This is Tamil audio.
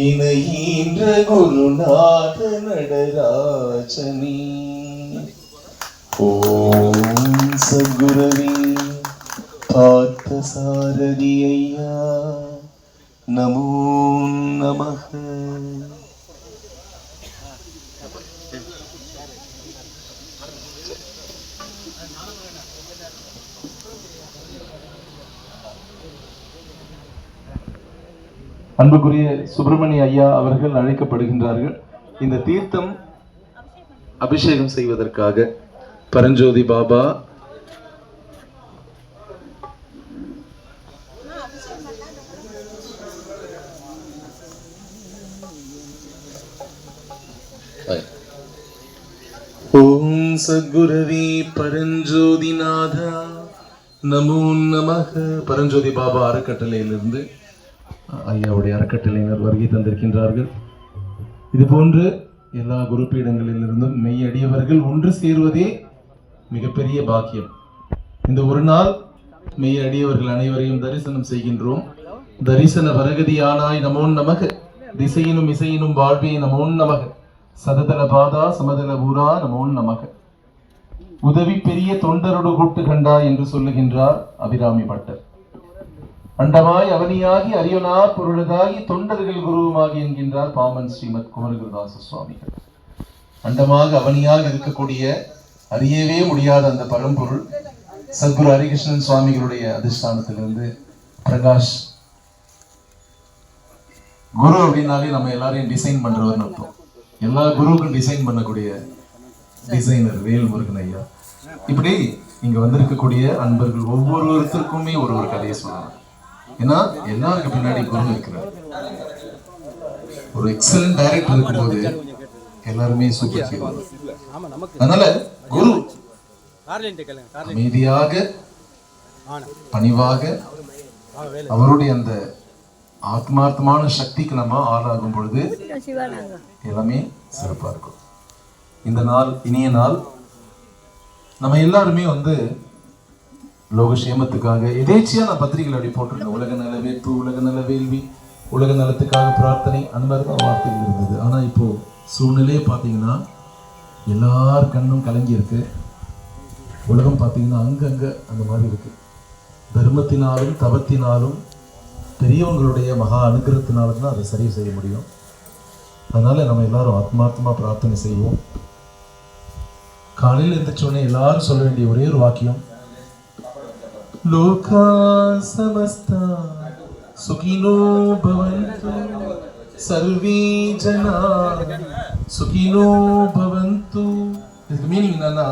இணைகின்ற குருநாத நடராஜனே. ஓம் சத்குரவே பார்த்த சாரதி ஐயா நமோ நமஹ. அன்புக்குரிய சுப்பிரமணிய ஐயா அவர்கள் அழைக்கப்படுகின்றார்கள். இந்த தீர்த்தம் அபிஷேகம் செய்வதற்காக பரஞ்சோதி பாபா ஓம் சத்குரவே பரஞ்சோதிநாதா நமோ நமஹ. பரஞ்சோதி பாபா அறக்கட்டளையிலிருந்து ஐயாவுடைய அறக்கட்டளையினர் வருகை தந்திருக்கின்றார்கள். இது போன்று எல்லா குருப்பீடங்களிலிருந்தும் மெய்யடியவர்கள் ஒன்று சேருவதே மிகப்பெரிய பாக்கியம். இந்த ஒரு நாள் மெய்யடியவர்கள் அனைவரையும் தரிசனம் செய்கின்றோம். தரிசன வரகதியானாய் நமோ நமக. திசையினும் இசையினும் வாழ்வே நமோ நமக. சததல பாதா சமதல ஊரா நமோ நமக. உதவி பெரிய தொண்டரோடு கூட்டு கண்டா என்று சொல்லுகின்றார் அபிராமி பட்டர். அண்டமாய் அவனியாகி அரியனார் பொருளதாகி தொண்டர்கள் குருவுமாகி என்கின்றார் பாமன் ஸ்ரீமத் குமரகுருதாச சுவாமிகள். அண்டமாக அவனியாக இருக்கக்கூடிய அறியவே முடியாத அந்த பரம்பொருள் சத்குரு ஹரிகிருஷ்ணன் சுவாமிகளுடைய அதிஷ்டானத்திலிருந்து பிரகாஷ். குரு அப்படின்னாலே நம்ம எல்லாரையும் டிசைன் பண்றவர்னு அர்த்தம். எல்லா குருவுக்கும் டிசைன் பண்ணக்கூடிய டிசைனர் வேல்முருகன் ஐயா. இப்படி இங்க வந்திருக்கக்கூடிய அன்பர்கள் ஒவ்வொருத்தருக்குமே ஒரு ஒரு கதையை சொல்லலாம். ஏன்னா எல்லாருக்கு பின்னாடி குரு இருக்கிறார். ஒரு எக்ஸலன்ட் டைரக்டர் இருக்கும்போது எல்லாருமே சூப்பர் ஹீரோ. அதனால குரு அமைதியாக பணிவாக அவருடைய அந்த ஆத்மார்த்தமான சக்திக்கு நம்ம ஆளாகும் பொழுது எல்லாமே சிறப்பா இருக்கும். இந்த நாள் இனிய நாள். நம்ம எல்லாருமே லோகக்ஷேமத்துக்காக எதேச்சியா நான் பத்திரிகைகள் அப்படி போட்டிருந்தேன். உலக நல வேட்பு, உலக நல வேள்வி, உலக நலத்துக்காக பிரார்த்தனை, அந்த மாதிரி தான் வார்த்தைகள் இருந்தது. ஆனா இப்போ சூழ்நிலையே பார்த்தீங்கன்னா எல்லார் கண்ணும் கலங்கி இருக்கு. உலகம் பார்த்தீங்கன்னா அங்கங்க அந்த மாதிரி இருக்கு. தர்மத்தினாலும் தவத்தினாலும் பெரியவங்களுடைய மகா அனுகிரகத்தினாலும் தான் அதை சரி செய்ய முடியும். அதனால நம்ம எல்லாரும் ஆத்மார்த்தமா பிரார்த்தனை செய்வோம். காலையில் எழுந்திரிச்சோடனே எல்லாரும் சொல்ல வேண்டிய ஒரே ஒரு வாக்கியம், லோகா சமஸ்தா சுகினோ பவந்து சர்வே ஜனா சுகினோ பவந்து. இதுக்கு மீனிங் என்னன்னா,